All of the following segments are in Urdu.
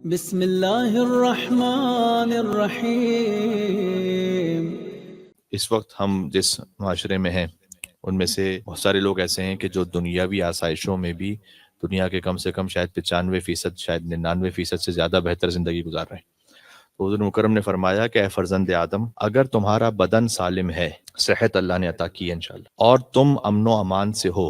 بسم اللہ الرحمن الرحیم۔ اس وقت ہم جس معاشرے میں ہیں ان میں سے بہت سارے لوگ ایسے ہیں کہ جو دنیاوی آسائشوں میں بھی دنیا کے کم سے کم شاید 95%، شاید 99% سے زیادہ بہتر زندگی گزار رہے ہیں۔ تو حضور مکرم نے فرمایا کہ اے فرزند آدم، اگر تمہارا بدن سالم ہے، صحت اللہ نے عطا کی ہے انشاءاللہ، اور تم امن و امان سے ہو،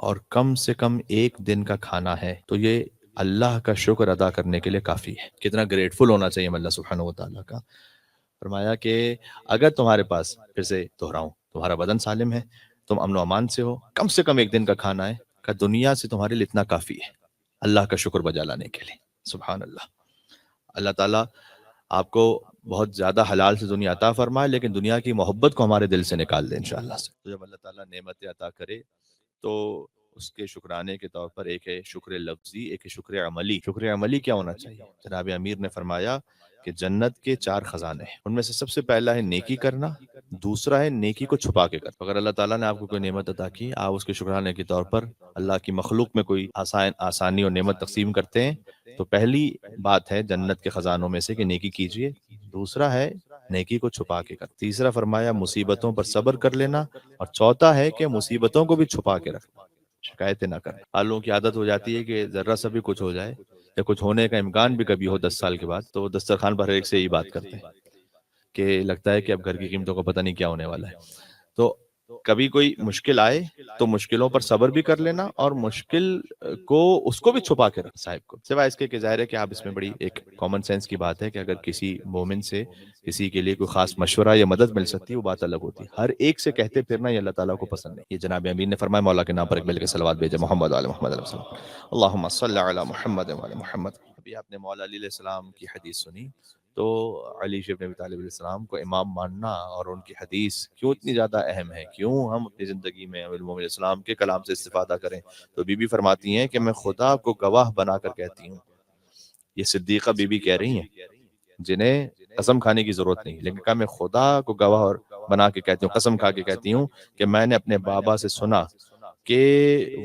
اور کم سے کم ایک دن کا کھانا ہے، تو یہ اللہ کا شکر ادا کرنے کے لیے کافی ہے۔ کتنا گریٹفل ہونا چاہیے ہم اللہ سبحانہ و تعالیٰ کا۔ فرمایا کہ اگر تمہارے پاس، پھر سے دہراؤں، تمہارا بدن سالم ہے، تم امن و امان سے ہو، کم سے کم ایک دن کا کھانا ہے، کہ دنیا سے تمہارے لیے اتنا کافی ہے اللہ کا شکر بجا لانے کے لیے۔ سبحان اللہ۔ اللہ تعالیٰ آپ کو بہت زیادہ حلال سے دنیا عطا فرمائے، لیکن دنیا کی محبت کو ہمارے دل سے نکال دے انشاءاللہ سے۔ تو جب اللہ تعالیٰ نعمت عطا کرے تو اس کے شکرانے کے طور پر ایک ہے شکر لفظی، ایک ہے شکر عملی۔ شکر عملی کیا ہونا چاہیے؟ جناب امیر نے فرمایا کہ جنت کے 4 خزانے ہیں، ان میں سے سب سے پہلا ہے نیکی کرنا، دوسرا ہے نیکی کو چھپا کے کرنا۔ اگر اللہ تعالیٰ نے آپ کو کوئی نعمت عطا کی، آپ اس کے شکرانے کے طور پر اللہ کی مخلوق میں کوئی آسانی اور نعمت تقسیم کرتے ہیں، تو پہلی بات ہے جنت کے خزانوں میں سے کہ نیکی کیجئے، دوسرا ہے نیکی کو چھپا کے کر، تیسرا فرمایا مصیبتوں پر صبر کر لینا، اور چوتھا ہے کہ مصیبتوں کو بھی چھپا کے رکھنا، شکایتیں نہ کرنا۔ حالوں کی عادت ہو جاتی ہے کہ ذرا سا بھی کچھ ہو جائے یا کچھ ہونے کا امکان بھی کبھی ہو 10 سال کے بعد، تو وہ دسترخوان پر ہر ایک سے یہی بات کرتے ہیں کہ لگتا ہے کہ اب گھر کی قیمتوں کو پتہ نہیں کیا ہونے والا ہے۔ تو کبھی کوئی مشکل آئے تو مشکلوں پر صبر بھی کر لینا، اور مشکل کو اس کو بھی چھپا کے رکھ صاحب کو، سوائے اس کے کہ ظاہر ہے کہ آپ اس میں بڑی ایک کامن سینس کی بات ہے کہ اگر کسی مومن سے کسی کے لیے کوئی خاص مشورہ یا مدد مل سکتی ہے وہ بات الگ ہوتی ہے، ہر ایک سے کہتے پھرنا یہ اللہ تعالیٰ کو پسند نہیں۔ یہ جناب امیر نے فرمایا مولا کے نام پر ایک مل کے صلوات بھیجے محمد علی محمد علیہ وسلم، اللہم صلی علی محمد وعلی محمد۔ ابھی آپ نے مولا علی علیہ السلام کی حدیث سنی، تو علی ابن ابی طالب علیہ السلام کو امام ماننا اور ان کی حدیث کیوں اتنی زیادہ اہم ہے، کیوں ہم اپنی زندگی میں امیر المومنین علیہ السلام کے کلام سے استفادہ کریں؟ تو بی بی فرماتی ہیں کہ میں خدا کو گواہ بنا کر کہتی ہوں، یہ صدیقہ بی بی کہہ رہی ہیں جنہیں قسم کھانے کی ضرورت نہیں، لیکن کہا میں خدا کو گواہ اور بنا کے کہتی ہوں، قسم کھا کے کہتی ہوں کہ میں نے اپنے بابا سے سنا کہ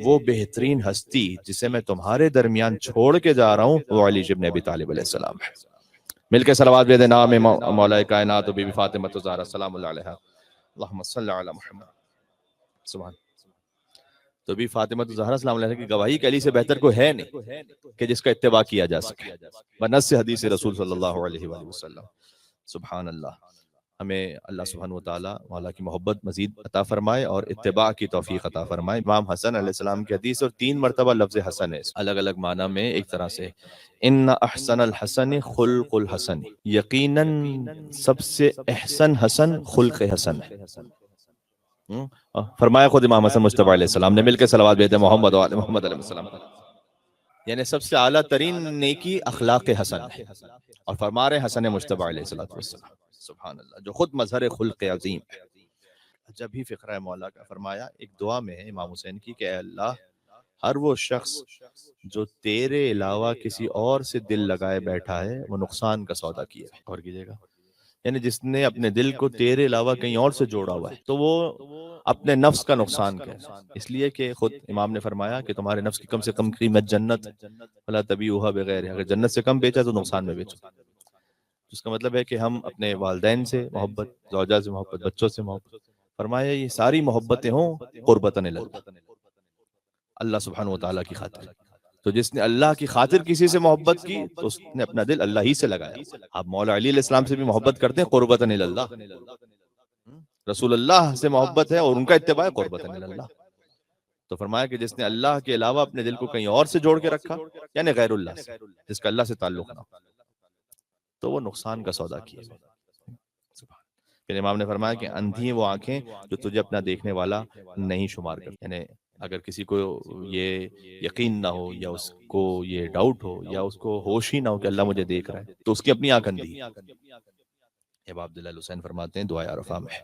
وہ بہترین ہستی جسے میں تمہارے درمیان چھوڑ کے جا رہا ہوں وہ علی ابن ابی طالب علیہ السلام ہے۔ مل کے صلوات بھیجے نام مولا کائنات و بی بی فاطمہ الزہرا سلام اللہ علیہا، اللہم صلی علی محمد۔ سبحان۔ تو بی فاطمہ الزہرا سلام اللہ علیہا کی گواہی کہ علی سے بہتر کوئی ہے نہیں کہ جس کا اتباع کیا جا سکے بنص حدیث رسول صلی اللہ علیہ وآلہ وسلم۔ سبحان اللہ۔ ہمیں اللہ سبحانہ وتعالی مولا کی محبت مزید عطا فرمائے اور اتباع کی توفیق عطا فرمائے۔ امام حسن علیہ السلام کی حدیث، اور 3 مرتبہ لفظ حسن ہے، الگ الگ معنی میں ایک طرح سے، ان احسن الحسن خلق الحسن، یقیناً سب سے احسن حسن خلق حسن ہے۔ فرمایا خود امام حسن مجتبی علیہ السلام نے، مل کے صلوات بھیجتے محمد و آل محمد علیہ السلام، یعنی سب سے اعلیٰ ترین نیکی اخلاق حسن ہے، اور فرما رہے حسن مجتبی علیہ السلام، سبحان اللہ، جو خود مظہر خلق عظیم ہے۔ جب ہی فقرہ مولا کا فرمایا ایک دعا میں ہے امام حسین کی کہ اے اللہ، ہر وہ شخص جو تیرے علاوہ کسی اور سے دل لگائے بیٹھا ہے وہ نقصان کا سودا کیے، اور کیجئے گا، یعنی جس نے اپنے دل کو تیرے علاوہ کہیں اور سے جوڑا ہوا ہے تو وہ اپنے نفس کا نقصان کرے، اس لیے کہ خود امام نے فرمایا کہ تمہارے نفس کی کم سے کم قیمت جنت، فلا تبیعوها بغیر، اگر جنت سے کم بیچا تو نقصان میں بیچو۔ اس کا مطلب ہے کہ ہم اپنے والدین سے محبت، زوجہ سے محبت، بچوں سے محبت، فرمایا یہ ساری محبتیں ہوں قربتاً الی اللہ، اللہ سبحانہ وتعالیٰ کی خاطر۔ تو جس نے اللہ کی خاطر کسی سے محبت کی تو اس نے اپنا دل اللہ ہی سے لگایا۔ آپ مولا علی علیہ السلام سے بھی محبت کرتے ہیں قربتاً الی اللہ، رسول اللہ سے محبت ہے اور ان کا اتباع ہے قربتاً الی اللہ۔ تو فرمایا کہ جس نے اللہ کے علاوہ اپنے دل کو کہیں اور سے جوڑ کے رکھا، یعنی غیر اللہ سے، جس کا اللہ سے تعلق نہ ہو، تو وہ نقصان کا سودا کیے۔ پھر امام نے فرمایا کہ اندھی ہیں وہ آنکھیں جو تجھے اپنا دیکھنے والا نہیں شمار کرتی، یعنی اگر کسی کو یہ یقین نہ ہو یا اس کو یہ ڈاؤٹ ہو یا اس کو ہوش ہی نہ ہو کہ اللہ مجھے دیکھ رہا ہے تو اس کی اپنی آنکھ اندھی ہے۔ ابا عبداللہ حسین فرماتے ہیں دعائے عرفہ میں،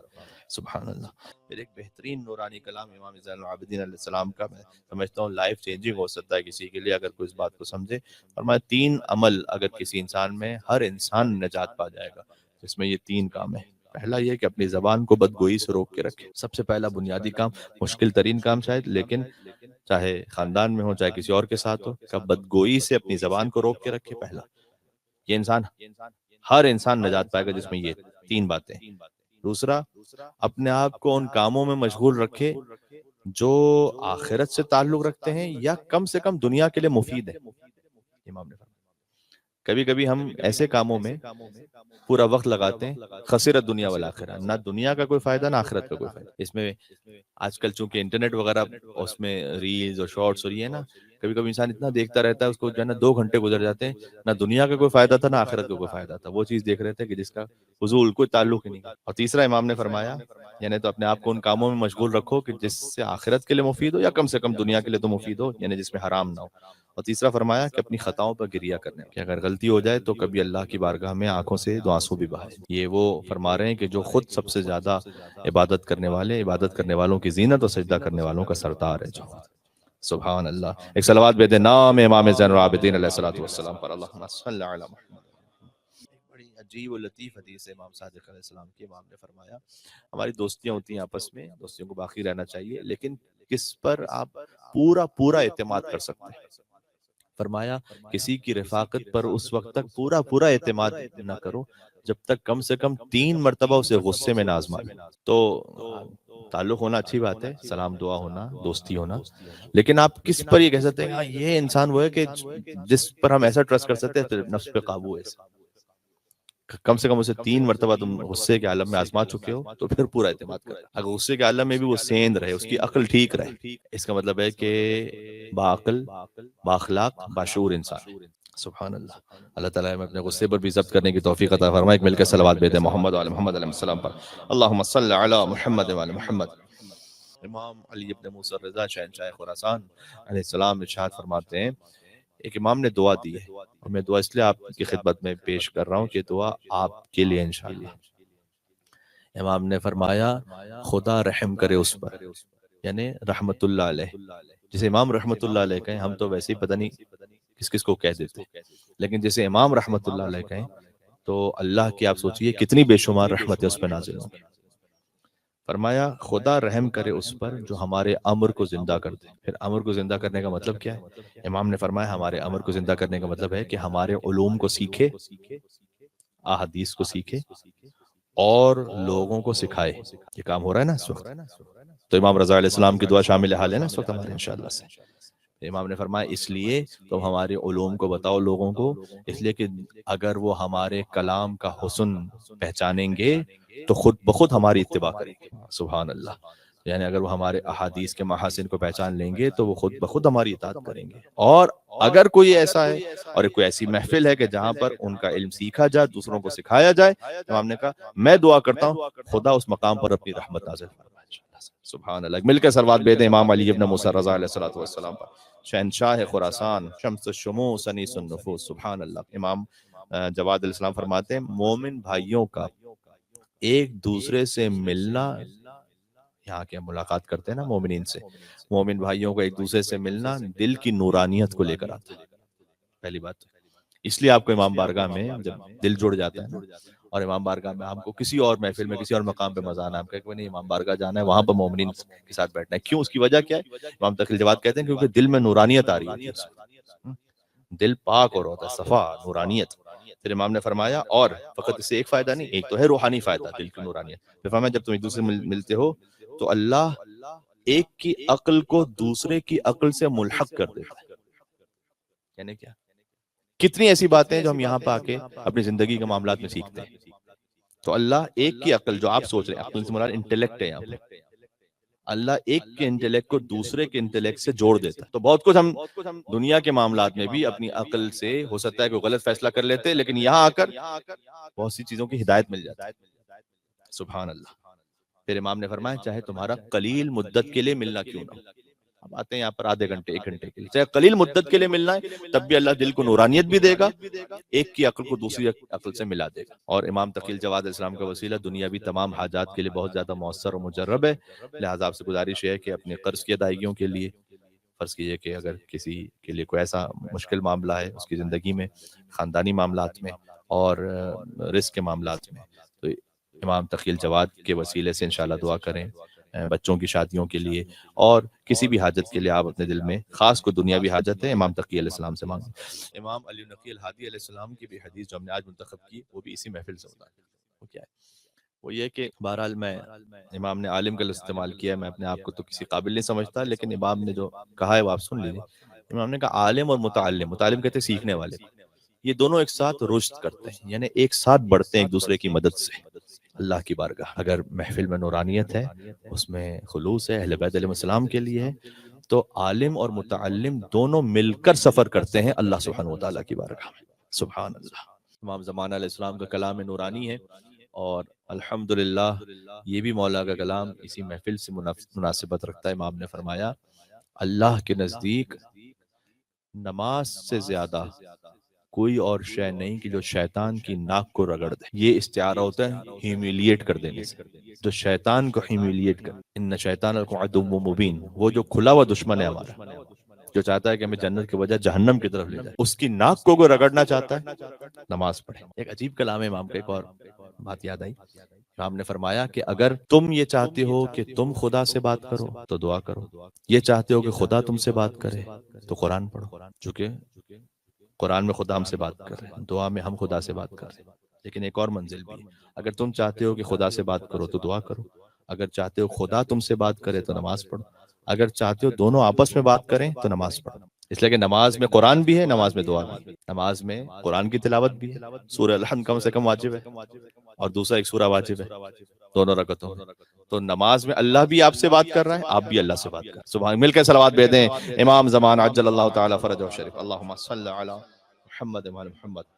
سبحان اللہ۔ پھر ایک بہترین نورانی کلام امام زین العابدین علیہ السلام کا میں سمجھتا ہوں لائف چینجنگ ہو سکتا ہے کسی کے لیے اگر کوئی اس بات کو سمجھے۔ فرمایا 3 عمل اگر کسی انسان میں، ہر انسان نجات پا جائے گا، جس میں یہ 3 کام ہیں۔ پہلا یہ کہ اپنی زبان کو بدگوئی سے روک کے رکھے، سب سے پہلا بنیادی کام، مشکل ترین کام شاید، لیکن چاہے خاندان میں ہو چاہے کسی اور کے ساتھ ہو، کہ بدگوئی سے اپنی زبان کو روک کے رکھے، پہلا۔ یہ انسان ہر انسان نجات پائے گا جس میں یہ 3 باتیں. دوسرا، اپنے آپ کو ان کاموں میں مشغول رکھے جو آخرت سے تعلق رکھتے ہیں یا کم سے کم دنیا کے لیے مفید ہے. امام نے فرمایا کبھی کبھی ہم ایسے کاموں میں پورا وقت لگاتے ہیں، خسرت دنیا والآخرہ، نہ دنیا کا کوئی فائدہ نہ آخرت کا کوئی فائدہ. اس میں آج کل چونکہ انٹرنیٹ وغیرہ اس میں ریلز اور شارٹس اور یہ نا، کبھی کبھی انسان اتنا دیکھتا رہتا ہے اس کو جو ہے نا 2 گھنٹے گزر جاتے ہیں، نہ دنیا کا کوئی فائدہ تھا نہ آخرت کا کوئی فائدہ تھا. وہ چیز دیکھ رہے تھے کہ جس کا فضول کوئی تعلق ہی نہیں. اور تیسرا امام نے فرمایا یعنی تو اپنے آپ کو ان کاموں میں مشغول رکھو کہ جس سے آخرت کے لیے مفید ہو یا کم سے کم دنیا کے لیے تو مفید ہو، یعنی جس میں حرام نہ ہو. اور تیسرا فرمایا کہ اپنی خطاؤں پر گریہ کرنے کہ اگر غلطی ہو جائے تو کبھی اللہ کی بارگاہ میں آنکھوں سے 2 آنسو بھی بہائے. یہ وہ فرما رہے ہیں کہ جو خود سب سے زیادہ عبادت کرنے والے، عبادت کرنے والوں کی زینت اور سجدہ کرنے والوں کا سردار ہے. جو سبحان اللہ. ایک صلوات بے دے نام امام زین العابدین علیہ الصلوۃ والسلام پر. اللہم صل علی محمد. بڑی عجیب و لطیف حدیث ہے امام صادق علیہ السلام کی. امام نے فرمایا ہماری دوستیاں ہوتی ہیں آپس میں، دوستیوں کو باقی رہنا چاہیے، لیکن کس پر آپ پورا اعتماد کر سکتے ہیں. فرمایا کسی کی رفاقت پر اس وقت تک پورا اعتماد نہ کرو جب تک کم سے کم 3 مرتبہ اسے غصے میں نہ آزما لے. تو تعلق ہونا اچھی بات ہے، سلام دعا ہونا، دوستی ہونا، لیکن آپ کس پر یہ کہہ سکتے ہیں ہاں یہ انسان وہ ہے کہ جس پر ہم ایسا ٹرسٹ کر سکتے ہیں نفس پہ قابو ہے. کم سے کم اسے 3 مرتبہ تم غصے کے عالم میں آزما چکے ہو تو پھر پورا اعتماد کرو. اگر غصے کے عالم میں بھی وہ سیند رہے، اس کی عقل ٹھیک رہے، اس کا مطلب ہے کہ باعقل، بااخلاق، باشعور انسان. سبحان اللہ. اللہ تعالیٰ ہمیں اپنے غصے پر بھی ضبط کرنے کی توفیق عطا فرمائے. مل کے صلوات بھیجیں محمد وعلی محمد علیہ السلام پر. اللہم صل علی محمد وعلی محمد. امام علی ابن موسیٰ الرضا شہنشاہ خراسان علیہ السلام ارشاد فرماتے ہیں ایک امام نے دعا دی ہے اور میں دعا اس لیے آپ کی خدمت میں پیش کر رہا ہوں کہ دعا آپ کے لیے انشاءاللہ. امام نے فرمایا خدا رحم کرے اس پر، یعنی رحمت اللہ علیہ. جسے امام رحمت اللہ علیہ کہیں ہم تو ویسے ہی پتہ نہیں کس کس کو کہہ دیتے، لیکن جسے امام رحمت اللہ علیہ کہیں تو اللہ کی آپ سوچئے کتنی بے شمار رحمتیں اس پہ نازل ہوں گی. فرمایا خدا رحم کرے اس پر جو ہمارے امر کو زندہ کر دے. پھر امر کو زندہ کرنے کا مطلب کیا ہے؟ امام نے فرمایا ہمارے امر کو زندہ کرنے کا مطلب ہے کہ ہمارے علوم کو سیکھے، احادیث کو سیکھے اور لوگوں کو سکھائے. یہ کام ہو رہا ہے نا اس وقت؟ تو امام رضا علیہ السلام کی دعا شامل حال ہے نا اس وقت ہمارے انشاءاللہ سے. امام نے فرمایا اس لیے تم ہمارے علوم کو بتاؤ لوگوں کو، اس لیے کہ اگر وہ ہمارے کلام کا حسن پہچانیں گے تو خود بخود ہماری اتباع کریں گے. سبحان اللہ. یعنی اگر وہ ہمارے احادیث کے محاسن کو پہچان لیں گے تو وہ خود بخود ہماری اطاعت کریں گے. اور اگر کوئی ایسا ہے اور کوئی ایسی محفل ہے کہ جہاں پر ان کا علم سیکھا جائے، دوسروں کو سکھایا جائے، امام نے کہا میں دعا کرتا ہوں خدا اس مقام پر اپنی رحمت نازل فرمائے. سبحان اللہ. مل کے صلوات بھیجیں امام علی ابن موسیٰ رضا علیہ السلام پر. شہنشاہ خراسان، شمس الشموس انیس النفوس. سبحان اللہ. امام جواد علیہ السلام فرماتے ہیں مومن بھائیوں کا ایک دوسرے سے ملنا، یہاں کے ملاقات کرتے ہیں نا مومنین سے، مومن بھائیوں کو ایک دوسرے سے ملنا دل کی نورانیت کو لے کر آتا ہے. پہلی بات اس لیے آپ کو امام بارگاہ میں جب دل جڑ جاتا ہے نا، اور امام بارگاہ میں ہم کو کسی اور محفل میں کسی اور مقام پہ مزہ آنا، ہم کہتے ہیں نہیں امام بارگاہ جانا ہے، وہاں پر مومنین کے ساتھ بیٹھنا ہے. کیوں؟ اس کی وجہ کیا ہے؟ امام تقی الجواد کہتے ہیں کیونکہ دل میں نورانیت آ رہی ہے، دل پاک اور ہوتا ہے، صفا، نورانیت. پھر امام نے فرمایا اور فقط اس سے ایک فائدہ نہیں، ایک تو ہے روحانی فائدہ دل کی نورانیت. پھر فرمایا جب تم ایک دوسرے سے ملتے ہو تو اللہ ایک کی عقل کو دوسرے کی عقل سے ملحق کر دیتا ہے. یعنی کیا؟ کتنی ایسی باتیں جو ہم یہاں پہ آ کے اپنی زندگی کے معاملات میں سیکھتے ہیں. تو اللہ ایک کی عقل جو آپ سوچ رہے ہیں، عقل سے مراد انٹلیکٹ ہے یہاں پہ، اللہ ایک کے انٹلیکٹ کو دوسرے کے انٹلیکٹ سے جوڑ دیتا ہے. تو بہت کچھ ہم دنیا کے معاملات میں بھی اپنی عقل سے ہو سکتا ہے کہ غلط فیصلہ کر لیتے، لیکن یہاں آ کر بہت سی چیزوں کی ہدایت مل جاتی ہے. سبحان اللہ. پھر امام نے فرمایا چاہے تمہارا قلیل مدت کے لیے ملنا کیوں نہ ہو، اب آتے ہیں یہاں پر آدھے گھنٹے 1 گھنٹے کے لیے، چاہے قلیل مدت کے لیے ملنا ہے تب بھی اللہ دل کو نورانیت بھی دے گا، ایک کی عقل کو دوسری عقل سے ملا دے گا. اور امام تقی الجواد علیہ السلام کا وسیلہ دنیاوی تمام حاجات کے لیے بہت زیادہ مؤثر اور مجرب ہے. لہٰذا آپ سے گزارش ہے کہ اپنے قرض کی ادائیگیوں کے لیے، فرض کیجئے کہ اگر کسی کے لیے کوئی ایسا مشکل معاملہ ہے اس کی زندگی میں، خاندانی معاملات میں اور رزق کے معاملات میں، تو امام تقی الجواد کے وسیلے سے انشاءاللہ دعا کریں بچوں کی شادیوں کے لیے اور کسی بھی حاجت کے لیے آپ اپنے دل میں خاص کوئی دنیاوی حاجت ہے امام تقی علیہ السلام سے مانگیں۔ امام علی نقی الہادی علیہ السلام کی بھی حدیث جو ہم نے آج منتخب کی وہ بھی اسی محفل سے ہوتا ہے۔ وہ کیا ہے؟ وہ یہ کہ بہرحال میں امام نے عالم کا لفظ استعمال کیا ہے، میں اپنے آپ کو تو کسی قابل نہیں سمجھتا، لیکن امام نے جو کہا ہے وہ آپ سن لیجیے۔ امام نے کہا عالم اور متعلم، متعلم کہتے ہیں سیکھنے والے، یہ دونوں ایک ساتھ رشد کرتے ہیں، یعنی ایک ساتھ بڑھتے ہیں ایک دوسرے کی مدد سے اللہ کی بارگاہ۔ اگر محفل میں نورانیت ہے، اس میں خلوص ہے، اہل بیت علیہ السلام کے لیے ہے، تو عالم اور متعلم دونوں مل کر سفر کرتے ہیں اللہ سبحانہ و تعالیٰ کی بارگاہ میں۔ سبحان اللہ۔ امام زمان علیہ السلام کا کلام نورانی ہے، اور الحمدللہ یہ بھی مولا کا کلام اسی محفل سے مناسبت رکھتا ہے۔ امام نے فرمایا اللہ کے نزدیک نماز سے زیادہ کوئی اور شے نہیں کہ جو شیطان کی ناک کو رگڑ دے۔ یہ استعارہ ہوتا ہے ہیومیلیٹ کر دینے سے، جو شیطان کو ہیومیلیٹ کر، ان شیطان لکم عدو مبین، وہ جو کھلا ہوا دشمن ہے ہمارا، جو چاہتا ہے کہ ہمیں جنت کے بجائے جہنم کی طرف لے جائے، اس کی ناک کو کوئی رگڑنا چاہتا ہے نماز پڑھے۔ ایک عجیب کلام ہے امام کا، ایک اور بات یاد آئی۔ امام نے فرمایا کہ اگر تم یہ چاہتے ہو کہ تم خدا سے بات کرو تو دعا کرو، یہ چاہتے ہو کہ خدا تم سے بات کرے تو قرآن پڑھو، چونکہ قرآن میں خدا ہم سے بات کر رہے ہیں، دعا میں ہم خدا سے بات کر رہے ہیں۔ لیکن ایک اور منزل بھی ہے، اگر تم چاہتے ہو کہ خدا سے بات کرو تو دعا کرو، اگر چاہتے ہو خدا تم سے بات کرے تو نماز پڑھو، اگر چاہتے ہو دونوں آپس میں بات کریں تو نماز پڑھو۔ اس لیے کہ نماز میں قرآن بھی ہے، نماز میں دعا بھی ہے۔ نماز میں قرآن کی تلاوت بھی ہے، سورہ الحمد کم سے کم واجب ہے، اور دوسرا ایک سورہ واجب ہے دونوں رکعتوں میں۔ تو نماز میں اللہ بھی آپ سے بات کر رہا ہے، آپ بھی اللہ سے بات کر رہے ہیں۔ سبحان، مل کے صلوات بھیجیں امام زمان عجل اللہ تعالی فرجہ شریف، اللہم صلی علی محمد و علی محمد۔